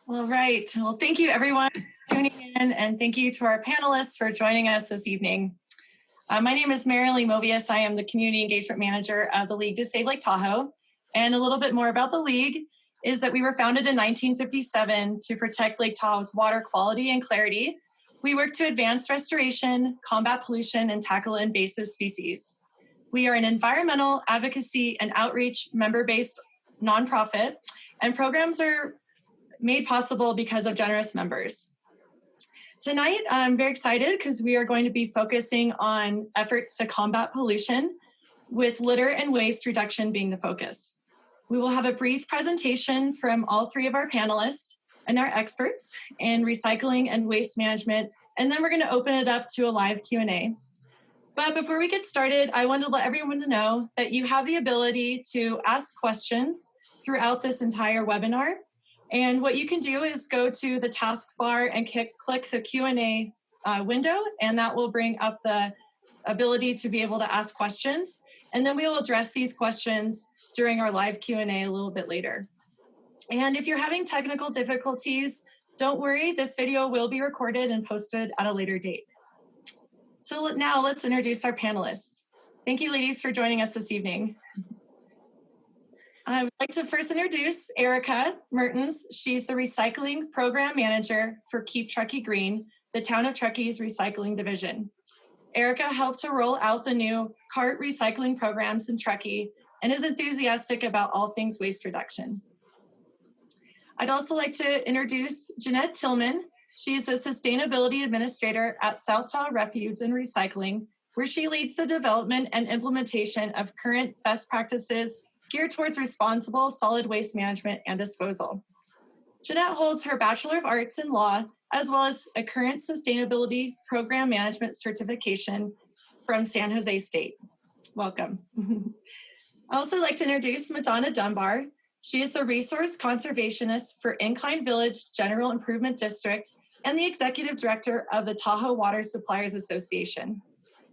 All right. Well, thank you everyone for tuning in, and thank you to our panelists for joining us this evening. My name is Marilee Movius. I am the Community Engagement Manager of the League to Save Lake Tahoe. And a little bit more about the League is that we were founded in 1957 to protect Lake Tahoe's water quality and clarity. We work to advance restoration, combat pollution, and tackle invasive species. We are an environmental advocacy and outreach member-based nonprofit, and programs are made possible because of generous members. Tonight, I'm very excited because we are going to be focusing on efforts to combat pollution, with litter and waste reduction being the focus. We will have a brief presentation from all three of our panelists and our experts in recycling and waste management, and then we're going to open it up to a live Q&A. But before we get started, I want to let everyone know that you have the ability to ask questions throughout this entire webinar. And what you can do is go to the taskbar and click the Q&A window, and that will bring up the ability to be able to ask questions. And then we will address these questions during our live Q&A a little bit later. And if you're having technical difficulties, don't worry, this video will be recorded and posted at a later date. So now let's introduce our panelists. Thank you, ladies, for joining us this evening. I would like to first introduce Erica Mertens. She's the Recycling Program Manager for Keep Truckee Green, the Town of Truckee's recycling division. Erica helped to roll out the new cart recycling programs in Truckee and is enthusiastic about all things waste reduction. I'd also like to introduce Jeanette Tillman. She's the Sustainability Administrator at South Tahoe Refuge and Recycling, where she leads the development and implementation of current best practices geared towards responsible solid waste management and disposal. Jeanette holds her Bachelor of Arts in Law, as well as a current Sustainability Program Management certification from San Jose State. Welcome. I also like to introduce Madonna Dunbar. She is the Resource Conservationist for Incline Village General Improvement District and the Executive Director of the Tahoe Water Suppliers Association.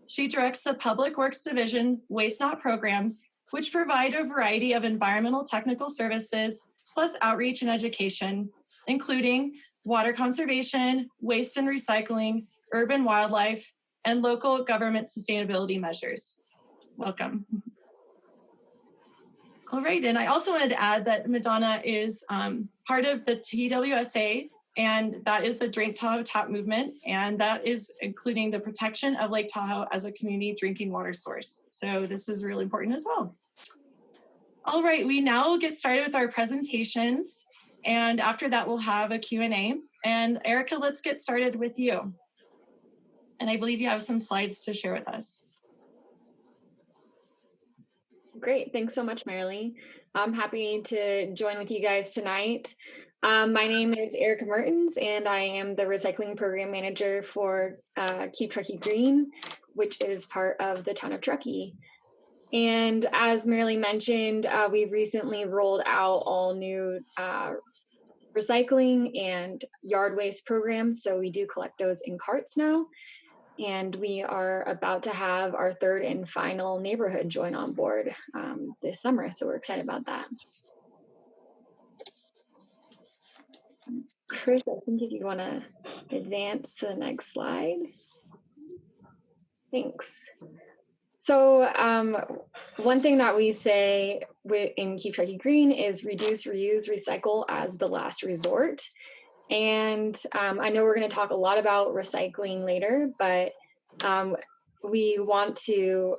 She directs the Public Works Division Waste Not programs, which provide a variety of environmental technical services, plus outreach and education, including water conservation, waste and recycling, urban wildlife, and local government sustainability measures. Welcome. All right, and I also wanted to add that Madonna is part of the TWSA, and that is the Drink Tahoe Tap movement, and that is including the protection of Lake Tahoe as a community drinking water source. So this is really important as well. All right, we now get started with our presentations, and after that we'll have a Q&A. And Erica, let's get started with you. And I believe you have some slides to share with us. Great, thanks so much, Marilee. I'm happy to join with you guys tonight. My name is Erica Mertens, and I am the Recycling Program Manager for Keep Truckee Green, which is part of the Town of Truckee. And as Marilee mentioned, we recently rolled out all new recycling and yard waste programs, so we do collect those in carts now. And we are about to have our third and final neighborhood join on board this summer, so we're excited about that. Chris, I think if you want to advance to the next slide. Thanks. So one thing that we say in Keep Truckee Green is reduce, reuse, recycle as the last resort. And I know we're going to talk a lot about recycling later, but we want to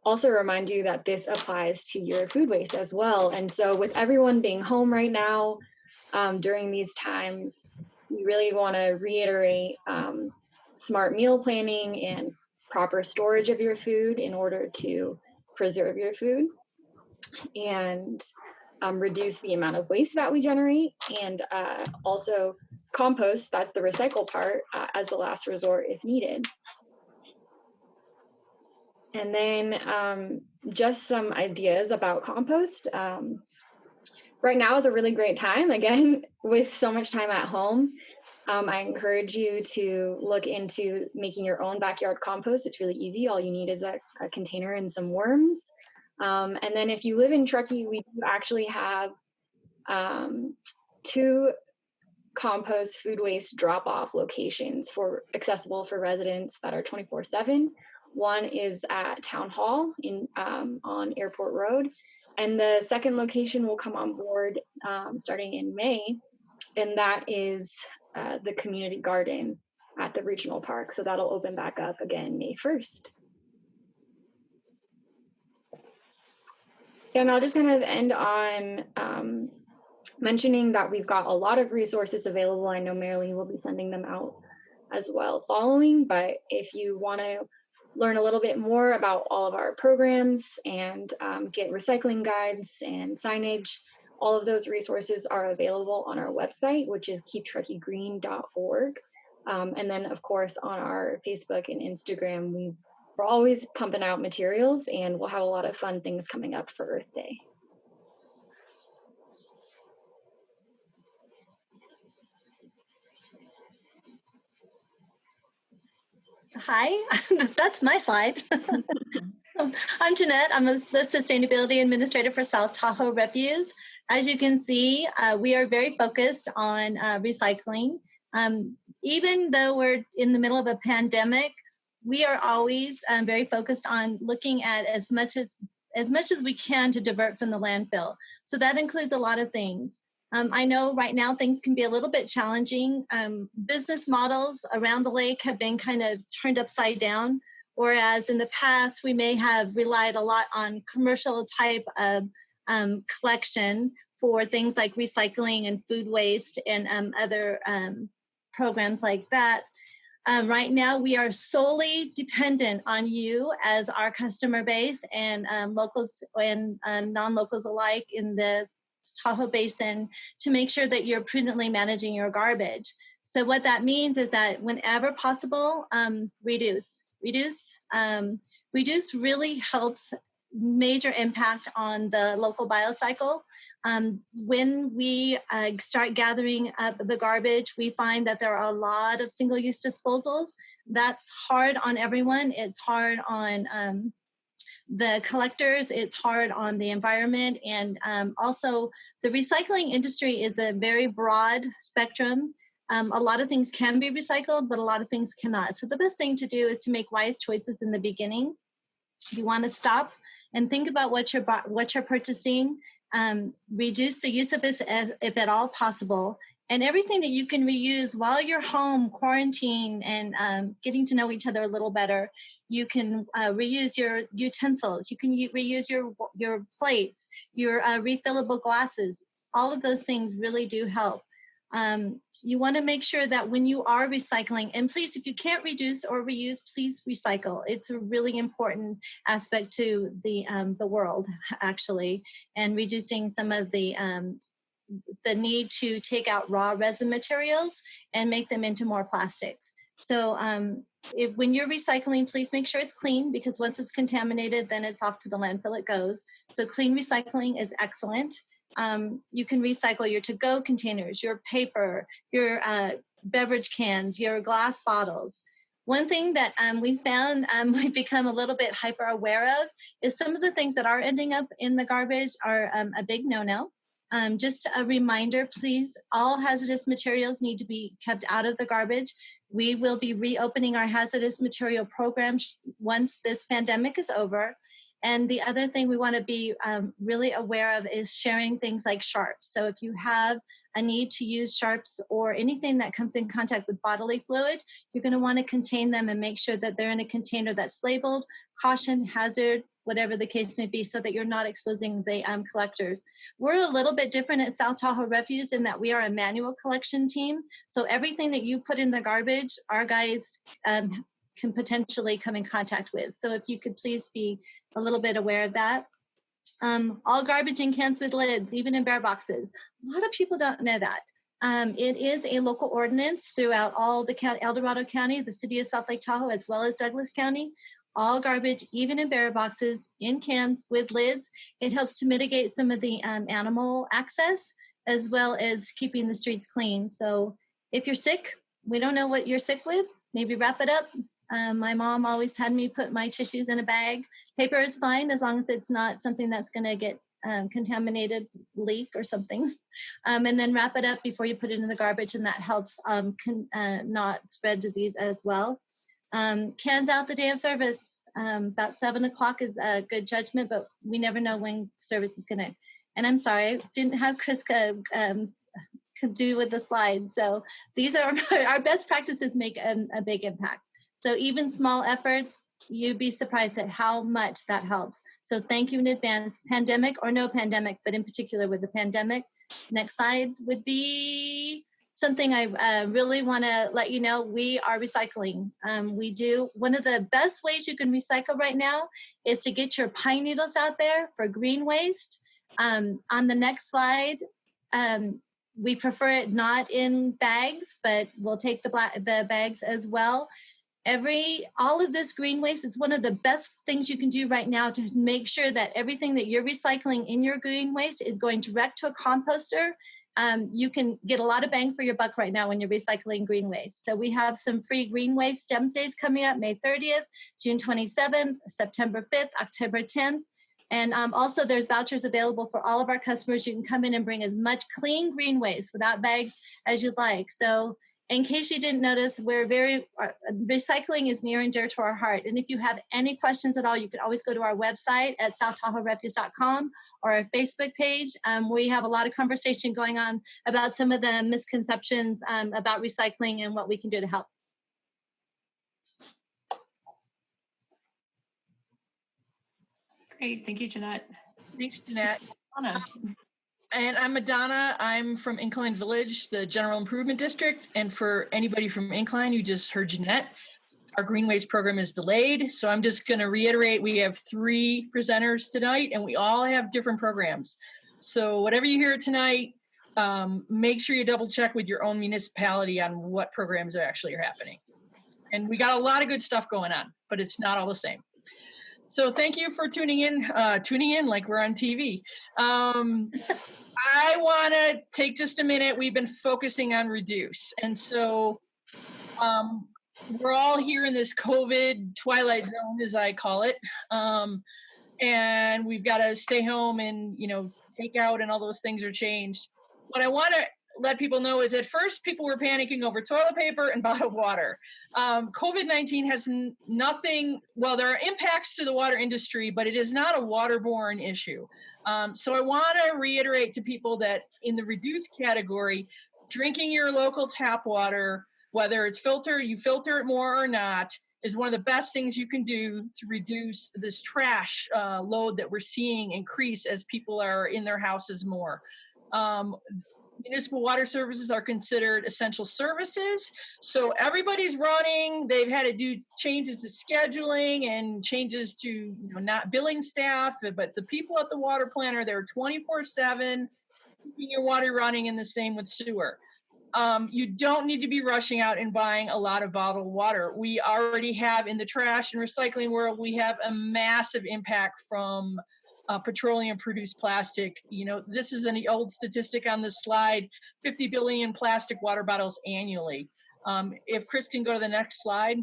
also remind you that this applies to your food waste as well. And so with everyone being home right now during these times, we really want to reiterate smart meal planning and proper storage of your food in order to preserve your food and reduce the amount of waste that we generate, and also compost, that's the recycle part, as the last resort if needed. And then just some ideas about compost. Right now is a really great time, again, with so much time at home. I encourage you to look into making your own backyard compost. It's really easy. All you need is a container and some worms. And then if you live in Truckee, we do actually have 2 compost food waste drop-off locations accessible for residents that are 24/7. One is at Town Hall on Airport Road, and the second location will come on board starting in May, and that is the community garden at the regional park. So that'll open back up again May 1st. And I'll just kind of end on mentioning that we've got a lot of resources available. I know Marilee will be sending them out as well following, but if you want to learn a little bit more about all of our programs and get recycling guides and signage, all of those resources are available on our website, which is keeptruckeegreen.org. And then, of course, on our Facebook and Instagram, we're always pumping out materials, and we'll have a lot of fun things coming up for Earth Day. Hi, that's my slide. I'm Jeanette. I'm the Sustainability Administrator for South Tahoe Refuse. As you can see, we are very focused on recycling. Even though we're in the middle of a pandemic, we are always very focused on looking at as much as we can to divert from the landfill. So that includes a lot of things. I know right now things can be a little bit challenging. Business models around the lake have been kind of turned upside down, whereas in the past we may have relied a lot on commercial type of collection for things like recycling and food waste and other programs like that. Right now, we are solely dependent on you as our customer base and locals and non-locals alike in the Tahoe Basin to make sure that you're prudently managing your garbage. So what that means is that whenever possible, reduce. Reduce really helps major impact on the local biocycle. When we start gathering up the garbage, we find that there are a lot of single-use disposals. That's hard on everyone. It's hard on the collectors, it's hard on the environment, and also the recycling industry is a very broad spectrum. A lot of things can be recycled, but a lot of things cannot. So the best thing to do is to make wise choices in the beginning. You want to stop and think about what you're purchasing, reduce the use of it if at all possible, and everything that you can reuse while you're home, quarantine, and getting to know each other a little better. You can reuse your utensils. You can reuse your plates, your refillable glasses. All of those things really do help. You want to make sure that when you are recycling, and please, if you can't reduce or reuse, please recycle. It's a really important aspect to the world, actually, and reducing some of the need to take out raw resin materials and make them into more plastics. So when you're recycling, please make sure it's clean, because once it's contaminated, then it's off to the landfill it goes. So clean recycling is excellent. You can recycle your to-go containers, your paper, your beverage cans, your glass bottles. One thing that we found we've become a little bit hyper aware of is some of the things that are ending up in the garbage are a big no-no. Just a reminder, please, all hazardous materials need to be kept out of the garbage. We will be reopening our hazardous material program once this pandemic is over. And the other thing we want to be really aware of is sharing things like sharps. So if you have a need to use sharps or anything that comes in contact with bodily fluid, you're going to want to contain them and make sure that they're in a container that's labeled caution, hazard, whatever the case may be, so that you're not exposing the collectors. We're a little bit different at South Tahoe Refuse in that we are a manual collection team. So everything that you put in the garbage, our guys can potentially come in contact with. So if you could please be a little bit aware of that. All garbage in cans with lids, even in bear boxes. A lot of people don't know that. It is a local ordinance throughout all the county, El Dorado County, the city of South Lake Tahoe, as well as Douglas County. All garbage, even in bear boxes, in cans with lids. It helps to mitigate some of the animal access, as well as keeping the streets clean. So if you're sick, we don't know what you're sick with, maybe wrap it up. My mom always had me put my tissues in a bag. Paper is fine as long as it's not something that's going to get contaminated leak or something. And then wrap it up before you put it in the garbage, and that helps not spread disease as well. Cans out the day of service. About 7 o'clock is a good judgment, but we never know when service is gonna. And I'm sorry, I didn't have Chris could do with the slides. So these are our best practices make a big impact. So even small efforts, you'd be surprised at how much that helps. So thank you in advance, pandemic or no pandemic, but in particular with the pandemic. Next slide would be something I really want to let you know. We are recycling. We do. One of the best ways you can recycle right now is to get your pine needles out there for green waste. On the next slide, we prefer it not in bags, but we'll take the bags as well. All of this green waste, it's one of the best things you can do right now to make sure that everything that you're recycling in your green waste is going direct to a composter. You can get a lot of bang for your buck right now when you're recycling green waste. So we have some free green waste dump days coming up, May 30th, June 27th, September 5th, October 10th. And also there's vouchers available for all of our customers. You can come in and bring as much clean green waste without bags as you'd like. So in case you didn't notice, recycling is near and dear to our heart. And if you have any questions at all, you can always go to our website at southtahorefuse.com or our Facebook page. We have a lot of conversation going on about some of the misconceptions about recycling and what we can do to help. Great, thank you, Jeanette. Thanks, Jeanette. Anna. And I'm Madonna. I'm from Incline Village, the General Improvement District. And for anybody from Incline, you just heard Jeanette, our green waste program is delayed. So I'm just going to reiterate, we have 3 presenters tonight, and we all have different programs. So whatever you hear tonight, make sure you double check with your own municipality on what programs are happening. And we got a lot of good stuff going on, but it's not all the same. So thank you for tuning in like we're on TV. I want to take just a minute. We've been focusing on reduce. And so we're all here in this COVID twilight zone, as I call it. And we've got to stay home and, take out and all those things are changed. What I want to let people know is at first people were panicking over toilet paper and bottled water. COVID-19 has nothing, well, there are impacts to the water industry, but it is not a waterborne issue. So I want to reiterate to people that in the reduced category, drinking your local tap water, whether it's filtered, you filter it more or not, is one of the best things you can do to reduce this trash load that we're seeing increase as people are in their houses more. Municipal water services are considered essential services. So everybody's running. They've had to do changes to scheduling and changes to not billing staff, but the people at the water plant are there 24/7, keeping your water running, and the same with sewer. You don't need to be rushing out and buying a lot of bottled water. We already have in the trash and recycling world, we have a massive impact from petroleum produced plastic. This is an old statistic on this slide, 50 billion plastic water bottles annually. If Chris can go to the next slide.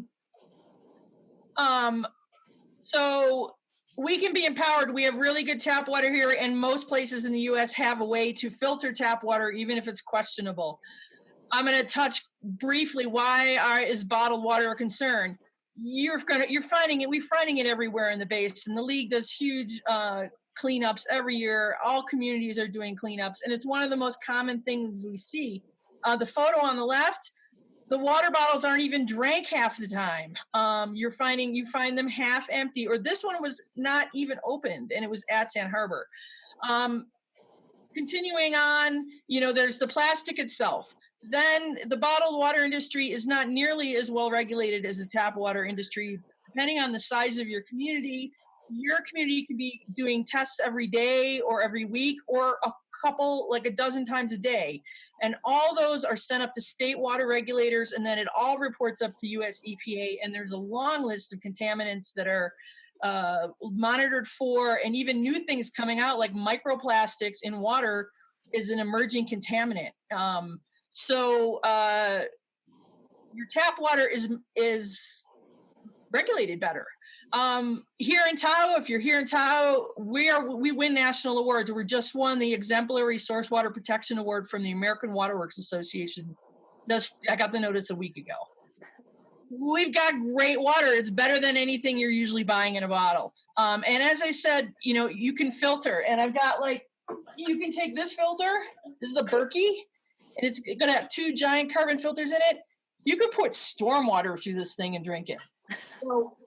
So we can be empowered. We have really good tap water here, and most places in the US have a way to filter tap water, even if it's questionable. I'm going to touch briefly why is bottled water a concern. You're finding it. We're finding it everywhere in the basin. The league does huge cleanups every year. All communities are doing cleanups, and it's one of the most common things we see. The photo on the left, the water bottles aren't even drank half the time. You find them half empty, or this one was not even opened, and it was at Sand Harbor. Continuing on, there's the plastic itself. Then the bottled water industry is not nearly as well regulated as the tap water industry. Depending on the size of your community could be doing tests every day or every week or a couple, like a dozen times a day. And all those are sent up to state water regulators, and then it all reports up to US EPA. And there's a long list of contaminants that are monitored for, and even new things coming out like microplastics in water is an emerging contaminant. So your tap water is regulated better. Here in Tahoe, if you're here in Tahoe, we win national awards. We just won the Exemplary Source Water Protection Award from the American Waterworks Association. I got the notice a week ago. We've got great water. It's better than anything you're usually buying in a bottle. And as I said, you can filter. And I've got you can take this filter. This is a Berkey, and it's going to have 2 giant carbon filters in it. You could put stormwater through this thing and drink it. So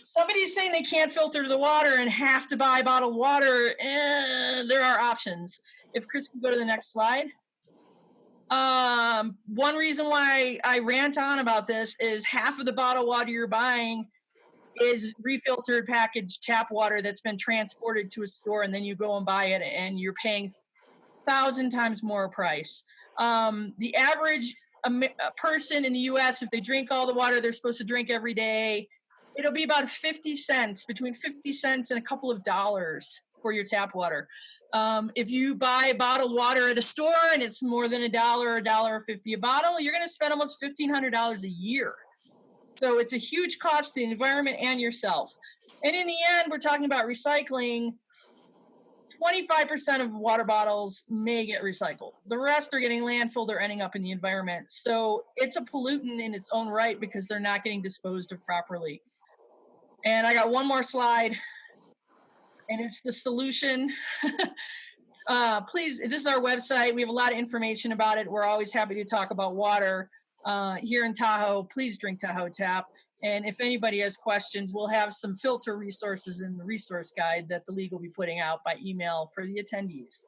somebody's saying they can't filter the water and have to buy bottled water. There are options. If Chris can go to the next slide. One reason why I rant on about this is half of the bottled water you're buying is refiltered packaged tap water that's been transported to a store, and then you go and buy it and you're paying 1,000 times more price. The average person in the US, if they drink all the water they're supposed to drink every day, it'll be about 50 cents, between 50 cents and a couple of dollars for your tap water. If you buy bottled water at a store and it's more than $1 or $1.50 a bottle, you're going to spend almost $1,500 a year. So it's a huge cost to the environment and yourself. And in the end, we're talking about recycling. 25% of water bottles may get recycled. The rest are getting landfilled or ending up in the environment. So it's a pollutant in its own right because they're not getting disposed of properly. And I got one more slide. And it's the solution. Please, this is our website. We have a lot of information about it. We're always happy to talk about water here in Tahoe. Please drink Tahoe Tap. And if anybody has questions, we'll have some filter resources in the resource guide that the league will be putting out by email for the attendees.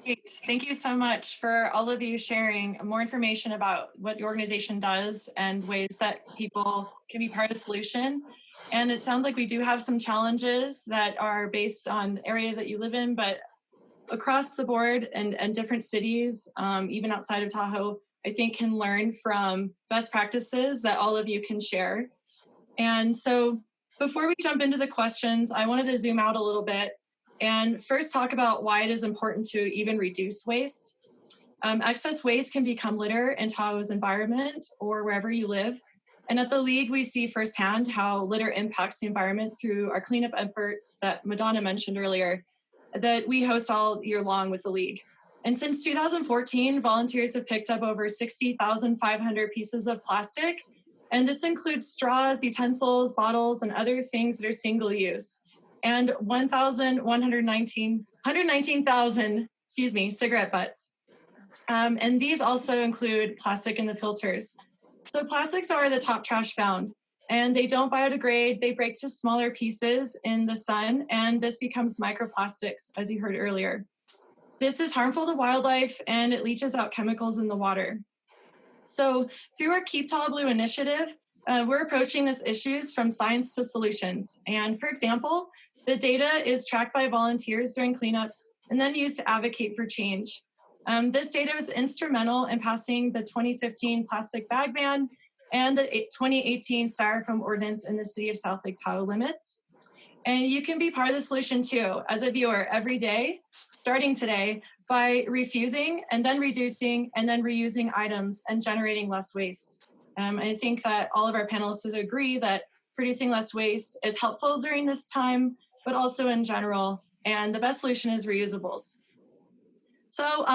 Great. Thank you so much for all of you sharing more information about what your organization does and ways that people can be part of the solution. And it sounds like we do have some challenges that are based on the area that you live in, but across the board and different cities, even outside of Tahoe, I think can learn from best practices that all of you can share. And so before we jump into the questions, I wanted to zoom out a little bit and first talk about why it is important to even reduce waste. Excess waste can become litter in Tahoe's environment or wherever you live. And at the League, we see firsthand how litter impacts the environment through our cleanup efforts that Madonna mentioned earlier, that we host all year long with the League. And since 2014, volunteers have picked up over 60,500 pieces of plastic. And this includes straws, utensils, bottles, and other things that are single use. And 119,000 cigarette butts. And these also include plastic in the filters. So plastics are the top trash found, and they don't biodegrade. They break to smaller pieces in the sun, and this becomes microplastics, as you heard earlier. This is harmful to wildlife, and it leaches out chemicals in the water. So through our Keep Tahoe Blue initiative, we're approaching these issues from science to solutions. And for example, the data is tracked by volunteers during cleanups and then used to advocate for change. This data was instrumental in passing the 2015 plastic bag ban and the 2018 styrofoam ordinance in the city of South Lake Tahoe limits. And you can be part of the solution too, as a viewer every day, starting today, by refusing and then reducing and then reusing items and generating less waste. I think that all of our panelists agree that producing less waste is helpful during this time, but also in general, and the best solution is reusables. So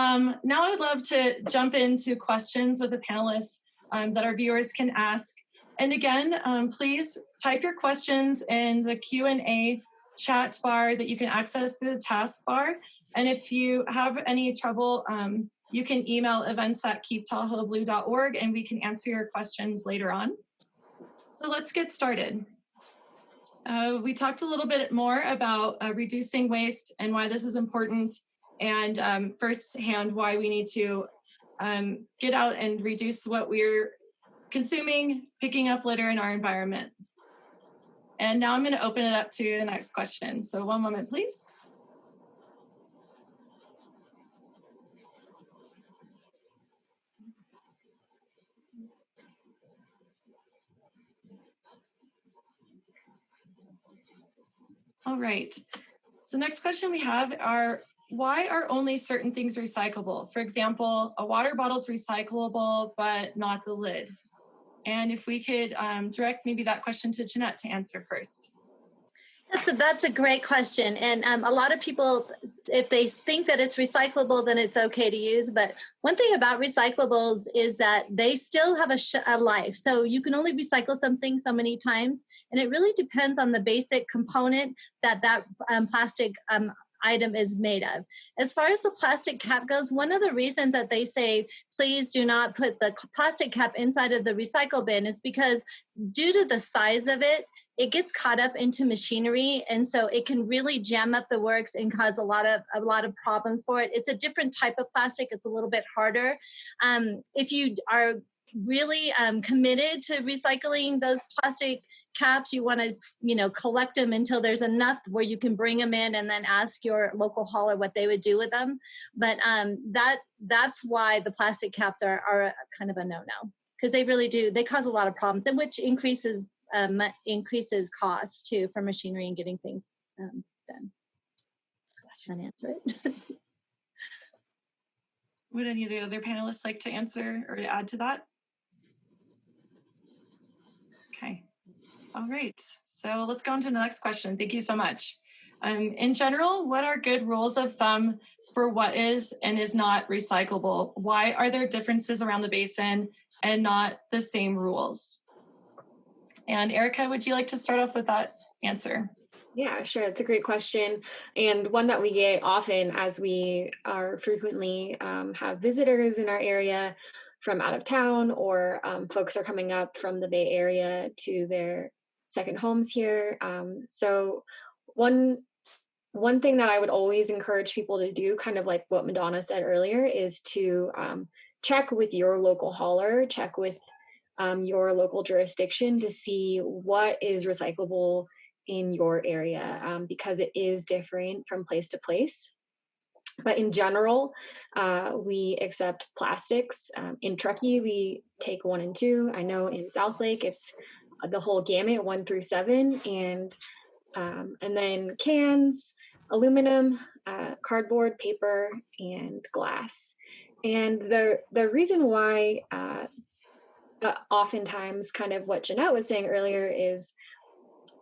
now I would love to jump into questions with the panelists that our viewers can ask. And again, please type your questions in the Q&A chat bar that you can access through the taskbar. And if you have any trouble, you can email events@keeptahoeblue.org and we can answer your questions later on. So let's get started. We talked a little bit more about reducing waste and why this is important, and firsthand why we need to get out and reduce what we're consuming, picking up litter in our environment. And now I'm going to open it up to the next question. So one moment, please. All right. So next question we have are, why are only certain things recyclable? For example, a water bottle is recyclable, but not the lid. And if we could direct maybe that question to Jeanette to answer first. That's a great question. And a lot of people, if they think that it's recyclable, then it's okay to use. But one thing about recyclables is that they still have a life. So you can only recycle something so many times. And it really depends on the basic component that plastic item is made of. As far as the plastic cap goes, one of the reasons that they say, please do not put the plastic cap inside of the recycle bin is because due to the size of it, it gets caught up into machinery, and so it can really jam up the works and cause a lot of problems for it. It's a different type of plastic. It's a little bit harder. If you are really committed to recycling those plastic caps, you want to collect them until there's enough where you can bring them in and then ask your local hauler what they would do with them. But that's why the plastic caps are kind of a no-no, because they cause a lot of problems, and which increases costs too for machinery and getting things done. Trying to answer it. Would any of the other panelists like to answer or to add to that? Okay. All right. So let's go on to the next question. Thank you so much. In general, what are good rules of thumb for what is and is not recyclable? Why are there differences around the basin and not the same rules? And Erica, would you like to start off with that answer? Yeah, sure. It's a great question, and one that we get often as we are frequently have visitors in our area from out of town, or folks are coming up from the Bay Area to their second homes here. So one thing that I would always encourage people to do, kind of like what Madonna said earlier, is to check with your local hauler, check with your local jurisdiction to see what is recyclable in your area, because it is different from place to place. But in general, we accept plastics. In Truckee, we take 1 and 2. I know in South Lake, it's the whole gamut, 1 through 7, and then cans, aluminum, cardboard, paper, and glass. And the reason why oftentimes, kind of what Jeanette was saying earlier, is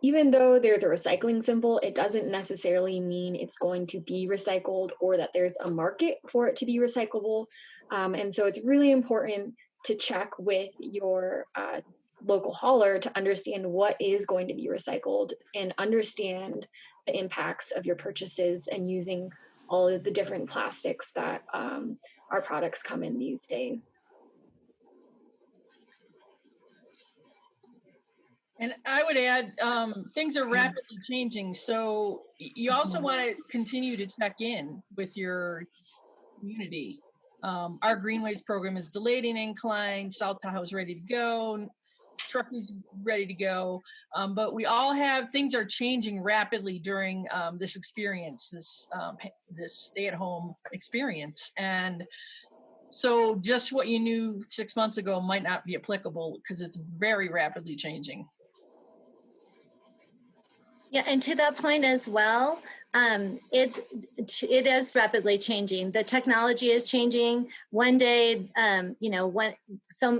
even though there's a recycling symbol, it doesn't necessarily mean it's going to be recycled or that there's a market for it to be recyclable. And so it's really important to check with your local hauler to understand what is going to be recycled and understand the impacts of your purchases and using all of the different plastics that our products come in these days. And I would add, things are rapidly changing. So you also want to continue to check in with your community. Our Greenways program is delayed in Incline, South Tahoe is ready to go, Truckee's ready to go. But we all have, things are changing rapidly during this experience, this stay-at-home experience. And so just what you knew 6 months ago might not be applicable because it's very rapidly changing. Yeah, and to that point as well, it is rapidly changing. The technology is changing. One day, when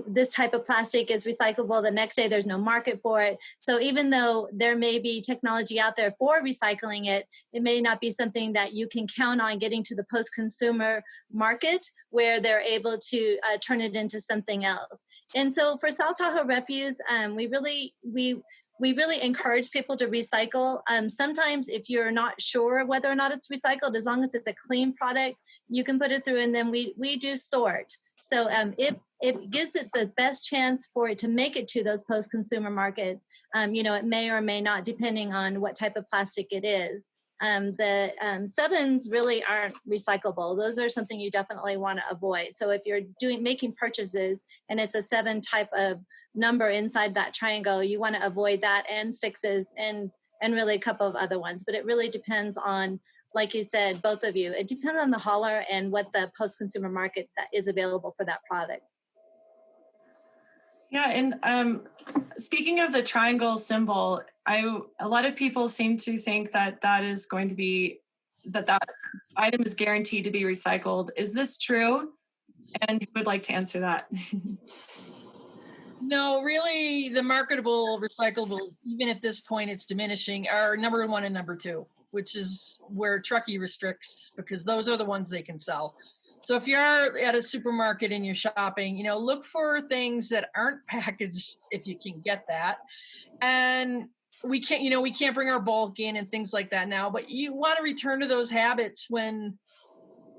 this type of plastic is recyclable, the next day there's no market for it. So even though there may be technology out there for recycling it, it may not be something that you can count on getting to the post-consumer market where they're able to turn it into something else. And so for South Tahoe Refuse, we really encourage people to recycle. Sometimes if you're not sure whether or not it's recycled, as long as it's a clean product, you can put it through, and then we do sort. So it gives it the best chance for it to make it to those post-consumer markets. It may or may not, depending on what type of plastic it is. The sevens really aren't recyclable. Those are something you definitely want to avoid. So if you're making purchases and it's a 7 type of number inside that triangle, you want to avoid that, and 6s and really a couple of other ones. But it really depends on, like you said, both of you, it depends on the hauler and what the post-consumer market that is available for that product. Yeah, and speaking of the triangle symbol, a lot of people seem to think that that is going to be that item is guaranteed to be recycled. Is this true? And who would like to answer that? No, really, the marketable, recyclable, even at this point, it's diminishing, are number one and number two, which is where Truckee restricts, because those are the ones they can sell. So if you're at a supermarket and you're shopping, look for things that aren't packaged if you can get that. And we can't bring our bulk in and things like that now, but you want to return to those habits when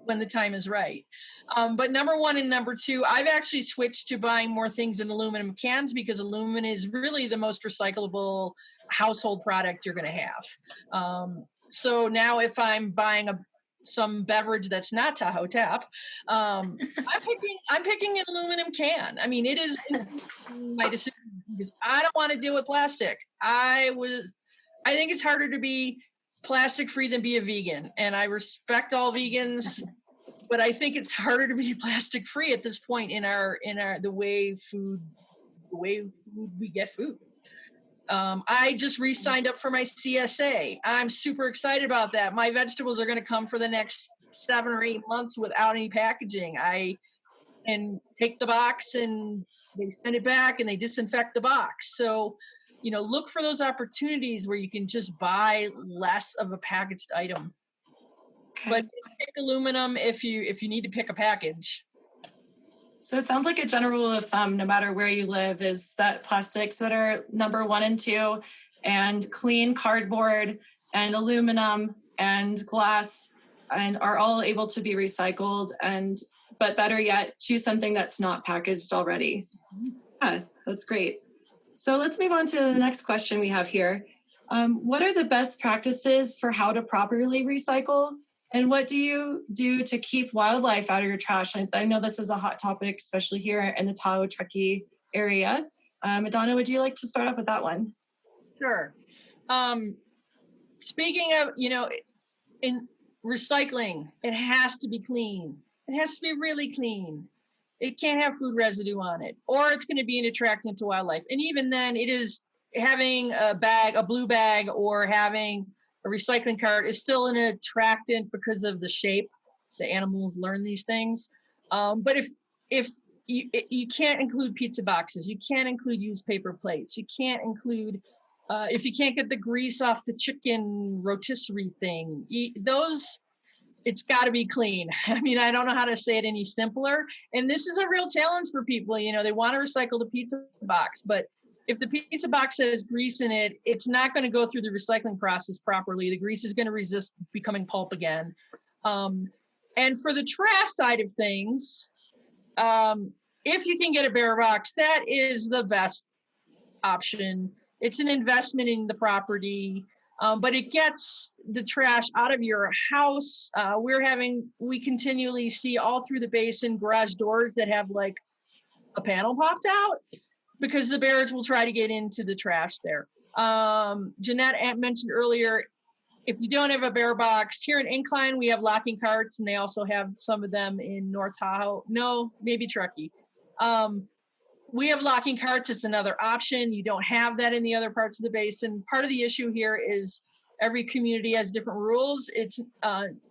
the time is right. But number one and number two, I've actually switched to buying more things in aluminum cans, because aluminum is really the most recyclable household product you're going to have. So now if I'm buying some beverage that's not Tahoe Tap, I'm picking an aluminum can. I mean, it is my decision, because I don't want to deal with plastic. I think it's harder to be plastic free than be a vegan, and I respect all vegans, but I think it's harder to be plastic free at this point in the way we get food. I just re-signed up for my CSA. I'm super excited about that. My vegetables are going to come for the next 7 or 8 months without any packaging. I can take the box and they send it back and they disinfect the box. So, look for those opportunities where you can just buy less of a packaged item. Okay. But pick aluminum if you need to pick a package. So it sounds like a general rule of thumb, no matter where you live, is that plastics that are number 1 and 2, and clean cardboard and aluminum and glass and are all able to be recycled, but better yet, choose something that's not packaged already. Yeah, that's great. So let's move on to the next question we have here. What are the best practices for how to properly recycle? And what do you do to keep wildlife out of your trash? I know this is a hot topic, especially here in the Tahoe-Truckee area. Madonna, would you like to start off with that one? Sure. Speaking of, in recycling, it has to be clean. It has to be really clean. It can't have food residue on it, or it's going to be an attractant to wildlife. And even then, it is having a blue bag, or having a recycling cart is still an attractant because of the shape. The animals learn these things. But if you can't include pizza boxes, you can't include used paper plates, you can't include, if you can't get the grease off the chicken rotisserie thing, it's got to be clean. I mean, I don't know how to say it any simpler. And this is a real challenge for people. They want to recycle the pizza box, but if the pizza box has grease in it, it's not going to go through the recycling process properly. The grease is going to resist becoming pulp again. And for the trash side of things, if you can get a bear box, that is the best option. It's an investment in the property, but it gets the trash out of your house. We continually see all through the basin garage doors that have like a panel popped out, because the bears will try to get into the trash there. Jeanette mentioned earlier, if you don't have a bear box, here in Incline, we have locking carts, and they also have some of them in North Tahoe. No, maybe Truckee. We have locking carts. It's another option. You don't have that in the other parts of the basin. Part of the issue here is every community has different rules. It's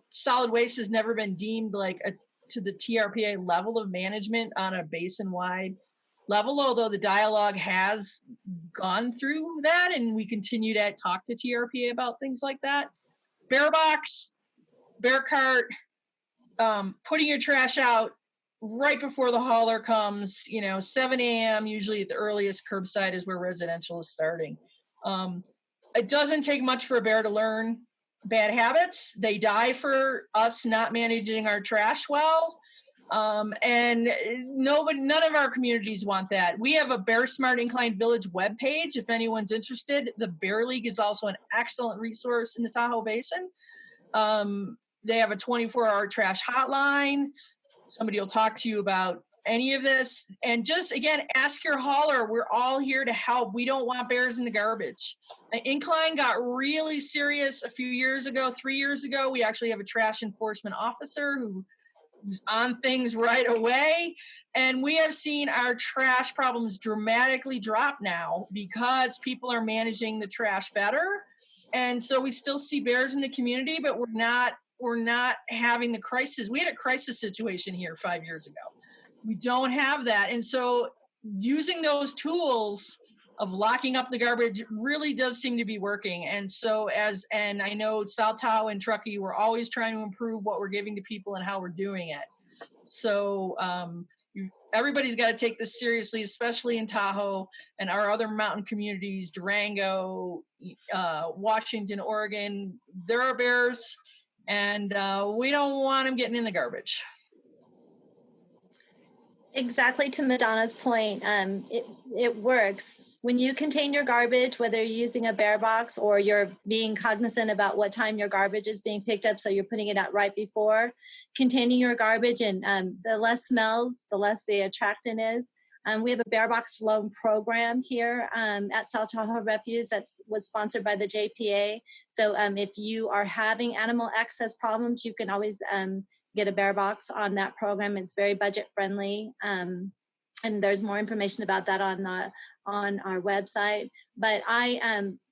solid waste has never been deemed to the TRPA level of management on a basin-wide level, although the dialogue has gone through that, and we continue to talk to TRPA about things like that. Bear box, bear cart, putting your trash out right before the hauler comes, 7 a.m. usually at the earliest. Curbside is where residential is starting. It doesn't take much for a bear to learn bad habits. They die for us not managing our trash well. And none of our communities want that. We have a Bear Smart Incline Village webpage. If anyone's interested, the Bear League is also an excellent resource in the Tahoe Basin. They have a 24-hour trash hotline. Somebody will talk to you about any of this. And just, again, ask your hauler. We're all here to help. We don't want bears in the garbage. Incline got really serious a few years ago, 3 years ago. We actually have a trash enforcement officer who's on things right away. And we have seen our trash problems dramatically drop now because people are managing the trash better. And so we still see bears in the community, but we're not having the crisis. We had a crisis situation here 5 years ago. We don't have that. And so using those tools of locking up the garbage really does seem to be working. And so and I know South Tahoe and Truckee, we're always trying to improve what we're giving to people and how we're doing it. So everybody's got to take this seriously, especially in Tahoe and our other mountain communities, Durango, Washington, Oregon. There are bears, and we don't want them getting in the garbage. Exactly, to Madonna's point, it works. When you contain your garbage, whether you're using a bear box or you're being cognizant about what time your garbage is being picked up, so you're putting it out right before, containing your garbage, and the less smells, the less the attractant is. We have a bear box loan program here at South Tahoe Refuge that was sponsored by the JPA. So if you are having animal access problems, you can always get a bear box on that program. It's very budget friendly. And there's more information about that on our website. But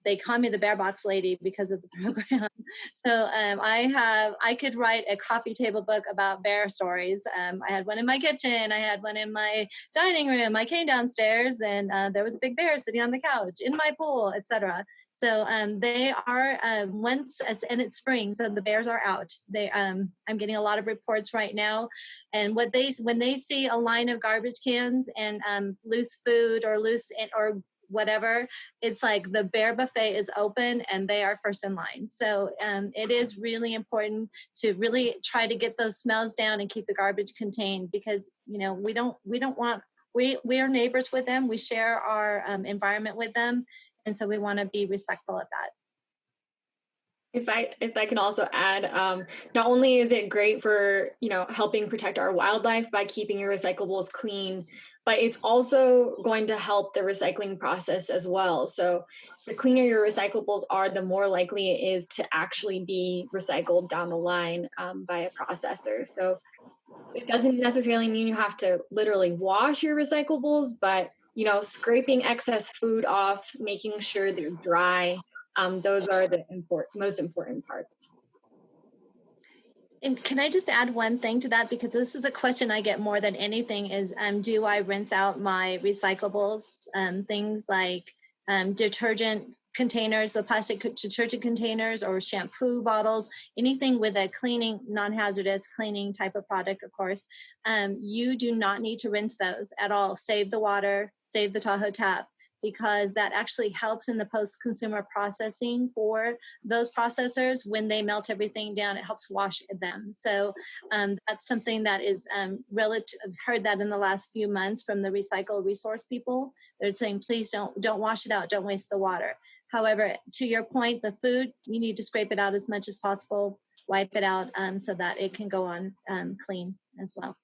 they call me the bear box lady because of the program. So I could write a coffee table book about bear stories. I had one in my kitchen. I had one in my dining room. I came downstairs and there was a big bear sitting on the couch, in my pool, etc. So they are and it's spring, so the bears are out. I'm getting a lot of reports right now, and when they see a line of garbage cans and loose food or whatever, it's like the bear buffet is open and they are first in line. So it is really important to really try to get those smells down and keep the garbage contained, because we are neighbors with them. We share our environment with them. And so we want to be respectful of that. If I can also add, not only is it great for, helping protect our wildlife by keeping your recyclables clean, but it's also going to help the recycling process as well. So the cleaner your recyclables are, the more likely it is to actually be recycled down the line by a processor. So it doesn't necessarily mean you have to literally wash your recyclables, but scraping excess food off, making sure they're dry, those are the most important parts. And can I just add one thing to that? Because this is a question I get more than anything is, do I rinse out my recyclables? Things like detergent containers, the plastic detergent containers or shampoo bottles, anything with a cleaning, non-hazardous cleaning type of product, of course. You do not need to rinse those at all. Save the water, save the Tahoe tap, because that actually helps in the post-consumer processing for those processors. When they melt everything down, it helps wash them. So that's something that is relative. I've heard that in the last few months from the recycle resource people. They're saying, please don't wash it out, don't waste the water. However, to your point, the food, you need to scrape it out as much as possible, wipe it out so that it can go on clean as well.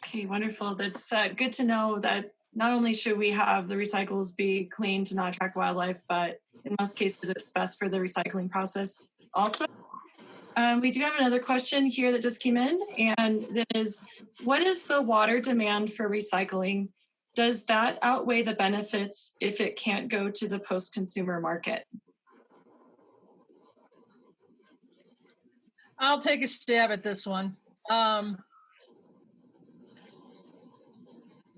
Okay, wonderful. That's good to know that not only should we have the recyclables be clean to not attract wildlife, but in most cases it's best for the recycling process. Also, we do have another question here that just came in, and that is, what is the water demand for recycling? Does that outweigh the benefits if it can't go to the post-consumer market? I'll take a stab at this one.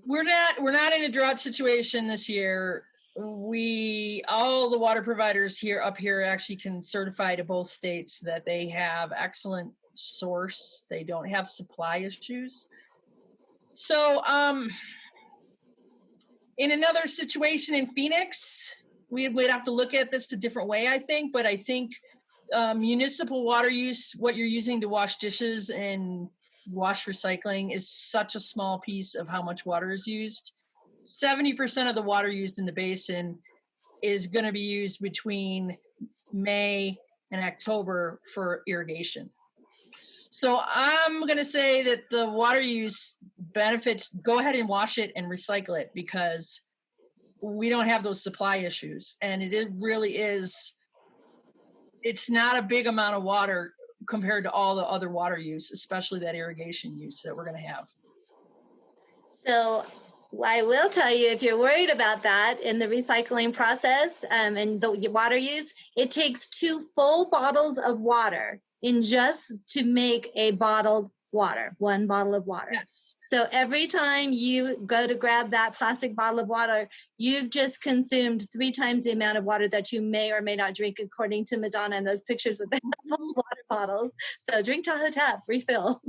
We're not in a drought situation this year. All the water providers up here actually can certify to both states that they have excellent source. They don't have supply issues. So in another situation in Phoenix, we'd have to look at this a different way, I think. But I think municipal water use, what you're using to wash dishes and wash recycling, is such a small piece of how much water is used. 70% of the water used in the basin is going to be used between May and October for irrigation. So I'm going to say that the water use benefits, go ahead and wash it and recycle it, because we don't have those supply issues. And it really is, it's not a big amount of water compared to all the other water use, especially that irrigation use that we're going to have. So I will tell you, if you're worried about that in the recycling process and the water use, it takes 2 full bottles of water in just to make a bottled water, 1 bottle of water. Yes. So every time you go to grab that plastic bottle of water, you've just consumed 3 times the amount of water that you may or may not drink, according to Madonna in those pictures with the full water bottles. So drink Tahoe tap, refill.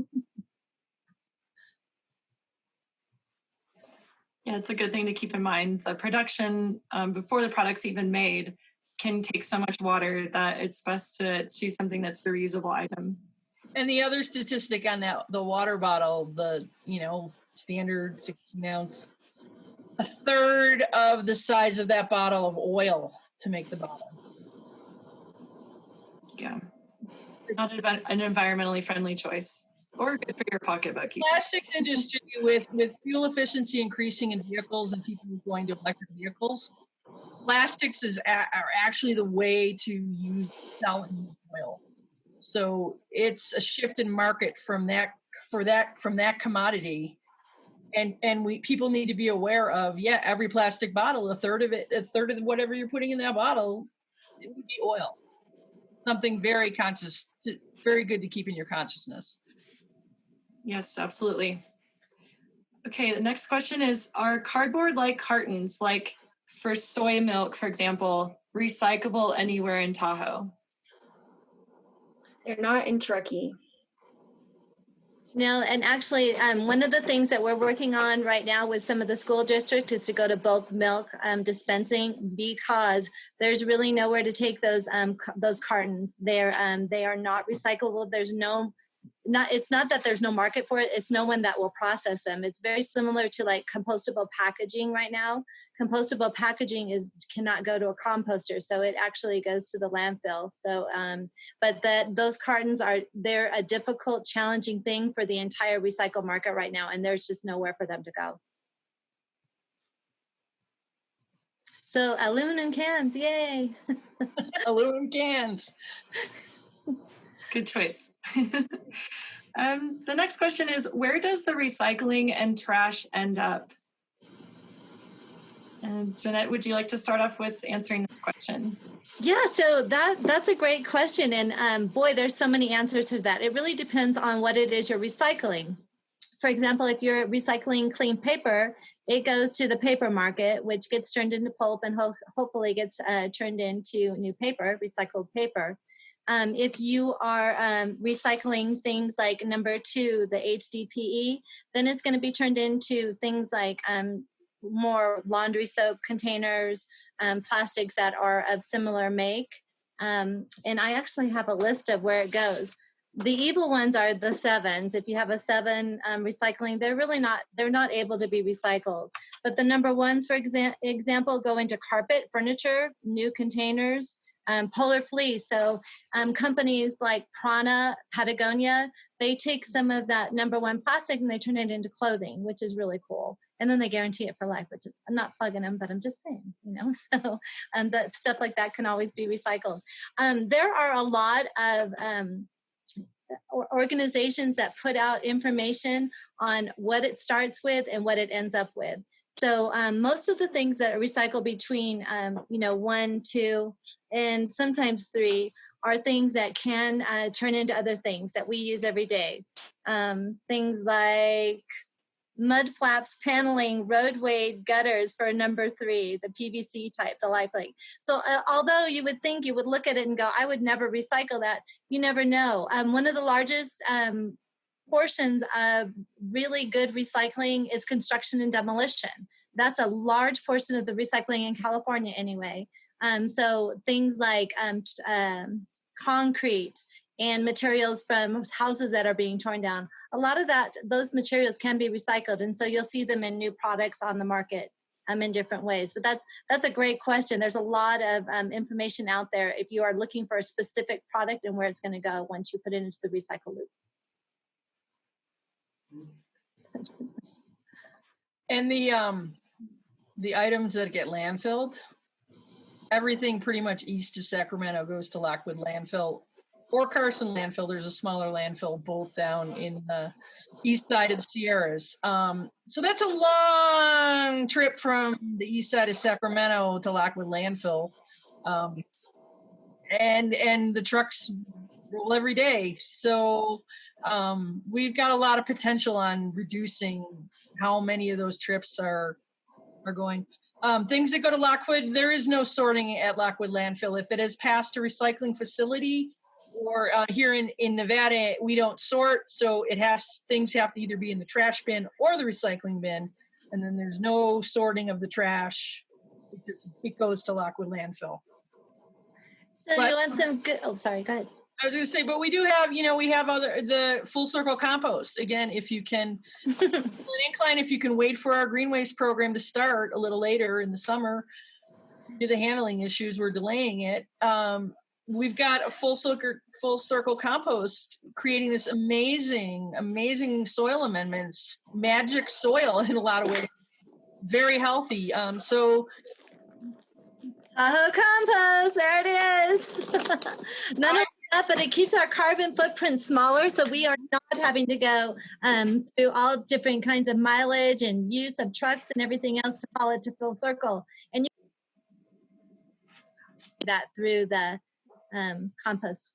Yeah, it's a good thing to keep in mind. The production before the product's even made can take so much water that it's best to choose something that's a reusable item. And the other statistic on that, the water bottle, the, standard 16 ounce, a third of the size of that bottle of oil to make the bottle. Yeah. Not an environmentally friendly choice or good for your pocketbook. Plastics industry with fuel efficiency increasing in vehicles and people going to electric vehicles, plastics are actually the way to sell and use oil. So it's a shift in market from that commodity. And people need to be aware of, every plastic bottle, a third of whatever you're putting in that bottle, it would be oil. Something very very good to keep in your consciousness. Yes, absolutely. Okay, the next question is, are cardboard-like cartons, like for soy milk, for example, recyclable anywhere in Tahoe? They're not in Truckee. No, and actually, one of the things that we're working on right now with some of the school districts is to go to bulk milk dispensing, because there's really nowhere to take those cartons. They are not recyclable. It's not that there's no market for it. It's no one that will process them. It's very similar to like compostable packaging right now. Compostable packaging cannot go to a composter, so it actually goes to the landfill. So, but those cartons they're a difficult, challenging thing for the entire recycle market right now, and there's just nowhere for them to go. So aluminum cans, yay! Aluminum cans. Good choice. The next question is, where does the recycling and trash end up? And Jeanette, would you like to start off with answering this question? Yeah, so that's a great question. And boy, there's so many answers to that. It really depends on what it is you're recycling. For example, if you're recycling clean paper, it goes to the paper market, which gets turned into pulp and hopefully gets turned into new paper, recycled paper. If you are recycling things like number 2, the HDPE, then it's going to be turned into things like more laundry soap containers, plastics that are of similar make. And I actually have a list of where it goes. The evil ones are the 7s. If you have a 7 recycling, they're not able to be recycled. But the number 1s, for example, go into carpet, furniture, new containers, polar fleece. So companies like Prana, Patagonia, they take some of that number 1 plastic and they turn it into clothing, which is really cool. And then they guarantee it for life, which is, I'm not plugging them, but I'm just saying, so that stuff like that can always be recycled. There are a lot of organizations that put out information on what it starts with and what it ends up with. So most of the things that are recycled between 1, 2, and sometimes 3 are things that can turn into other things that we use every day. Things like mud flaps, paneling, roadway gutters for number 3, the PVC type, the light plate. So although you would think, you would look at it and go, I would never recycle that, you never know. One of the largest portions of really good recycling is construction and demolition. That's a large portion of the recycling in California anyway. So things like concrete and materials from houses that are being torn down. A lot of those materials can be recycled. And so you'll see them in new products on the market in different ways. But that's a great question. There's a lot of information out there if you are looking for a specific product and where it's going to go once you put it into the recycle loop. And the items that get landfilled, everything pretty much east of Sacramento goes to Lockwood landfill or Carson landfill. There's a smaller landfill both down in the east side of the Sierras. So that's a long trip from the east side of Sacramento to Lockwood landfill. And the trucks roll every day. So we've got a lot of potential on reducing how many of those trips are going. Things that go to Lockwood, there is no sorting at Lockwood landfill. If it has passed a recycling facility, or here in Nevada, we don't sort, so things have to either be in the trash bin or the recycling bin, and then there's no sorting of the trash. It goes to Lockwood landfill. So you want some good, oh, sorry, go ahead. I was going to say, but we do have, we have the full circle compost. Again, if you can, Incline, if you can wait for our green waste program to start a little later in the summer, due to the handling issues, we're delaying it. We've got a full circle compost creating this amazing soil amendments, magic soil in a lot of ways, very healthy. So Tahoe compost, there it is. Not only that, but it keeps our carbon footprint smaller, so we are not having to go through all different kinds of mileage and use of trucks and everything else to haul it to full circle. And you do that through the compost.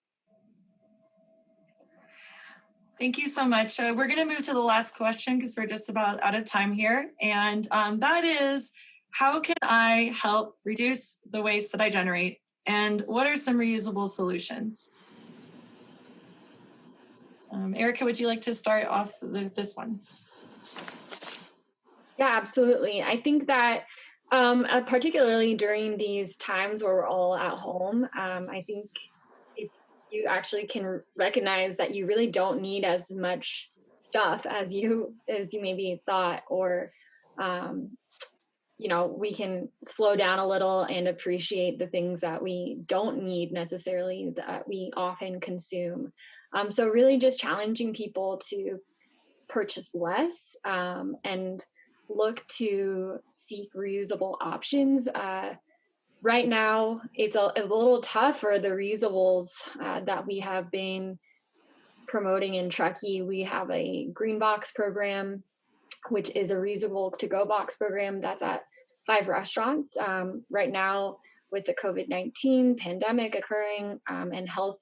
Thank you so much. We're going to move to the last question because we're just about out of time here. And that is, how can I help reduce the waste that I generate? And what are some reusable solutions? Erica, would you like to start off this one? Yeah, absolutely. I think that particularly during these times where we're all at home, I think you actually can recognize that you really don't need as much stuff as you maybe thought, or we can slow down a little and appreciate the things that we don't need necessarily that we often consume. So really just challenging people to purchase less and look to seek reusable options. Right now, it's a little tough for the reusables that we have been promoting in Truckee. We have a green box program, which is a reusable to-go box program that's at 5 restaurants. Right now, with the COVID-19 pandemic occurring and health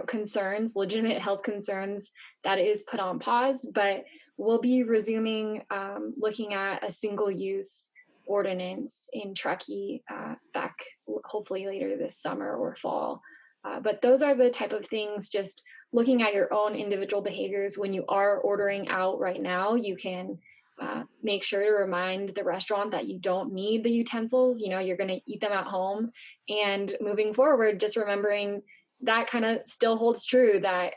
concerns, legitimate health concerns, that is put on pause, but we'll be resuming looking at a single-use ordinance in Truckee back hopefully later this summer or fall. But those are the type of things, just looking at your own individual behaviors. When you are ordering out right now, you can make sure to remind the restaurant that you don't need the utensils. You're going to eat them at home. And moving forward, just remembering that kind of still holds true, that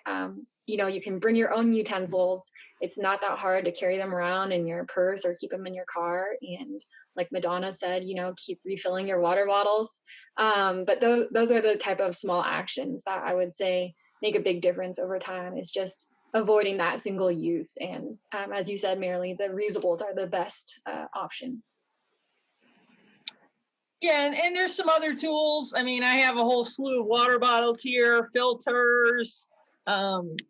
you can bring your own utensils. It's not that hard to carry them around in your purse or keep them in your car. And like Madonna said, keep refilling your water bottles. But those are the type of small actions that I would say make a big difference over time, is just avoiding that single use. And as you said, Marilee, the reusables are the best option. Yeah, and there's some other tools. I mean, I have a whole slew of water bottles here, filters.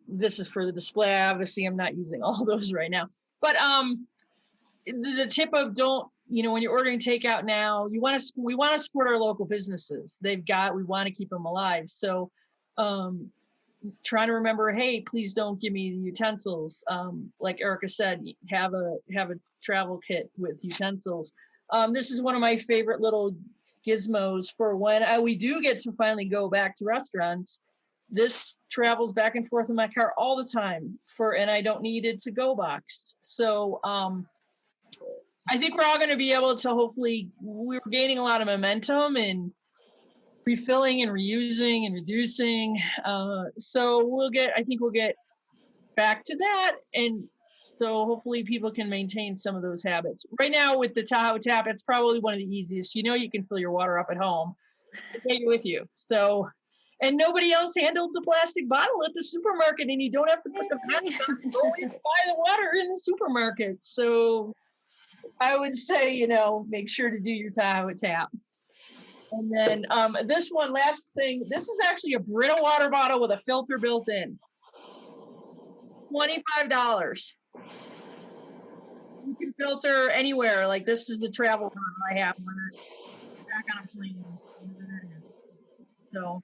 This is for the display. Obviously, I'm not using all those right now. But the tip of when you're ordering takeout now, we want to support our local businesses. We want to keep them alive. So trying to remember, hey, please don't give me the utensils. Like Erica said, have a travel kit with utensils. This is one of my favorite little gizmos for when we do get to finally go back to restaurants. This travels back and forth in my car all the time and I don't need it to go box. So I think we're all going to be able to, hopefully, we're gaining a lot of momentum in refilling and reusing and reducing. So we'll get back to that. And so hopefully people can maintain some of those habits. Right now with the Tahoe tap, it's probably one of the easiest. You can fill your water up at home, take it with you. So, and nobody else handled the plastic bottle at the supermarket, and you don't have to put the plastic on. Go and buy the water in the supermarket. So I would say, make sure to do your Tahoe tap. And then this one, last thing, this is actually a Brita water bottle with a filter built in. $25. You can filter anywhere. Like this is the travel bottle I have when I'm back on a plane. So,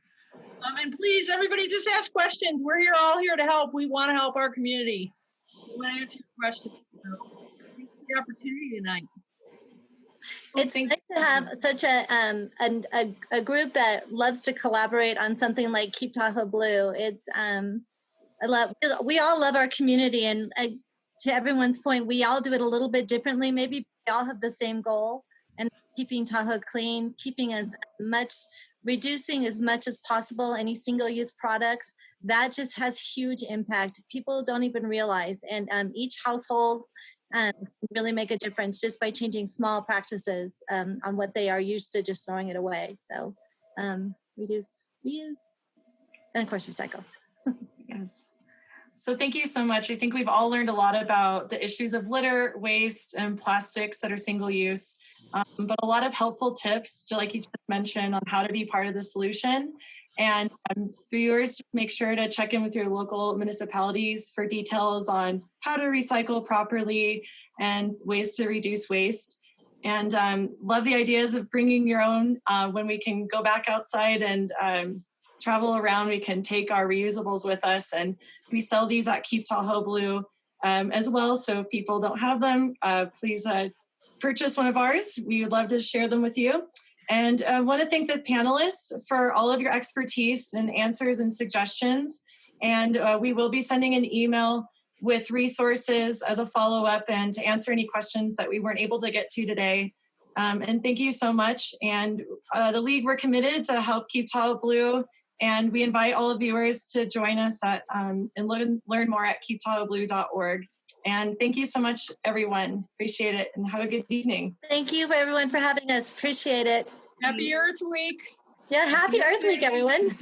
and please, everybody, just ask questions. We're all here to help. We want to help our community. We want to answer your questions. So, thanks for the opportunity tonight. It's nice to have such a group that loves to collaborate on something like Keep Tahoe Blue. It's we all love our community, and to everyone's point, we all do it a little bit differently. Maybe we all have the same goal, and keeping Tahoe clean, reducing as much as possible any single-use products. That just has huge impact. People don't even realize, and each household can really make a difference just by changing small practices on what they are used to, just throwing it away. So reduce, reuse, and of course recycle. Yes. So thank you so much. I think we've all learned a lot about the issues of litter, waste, and plastics that are single use, but a lot of helpful tips, like you just mentioned, on how to be part of the solution. And through yours, just make sure to check in with your local municipalities for details on how to recycle properly and ways to reduce waste. And love the ideas of bringing your own when we can go back outside and travel around. We can take our reusables with us, and we sell these at Keep Tahoe Blue as well. So if people don't have them, please purchase one of ours. We would love to share them with you. And I want to thank the panelists for all of your expertise and answers and suggestions. And we will be sending an email with resources as a follow-up and to answer any questions that we weren't able to get to today. And thank you so much. And the League, we're committed to help Keep Tahoe Blue. And we invite all of viewers to join us at and learn more at keeptahoeblue.org. And thank you so much, everyone. Appreciate it, and have a good evening. Thank you, everyone, for having us. Appreciate it. Happy Earth Week. Yeah, happy Earth Week, everyone.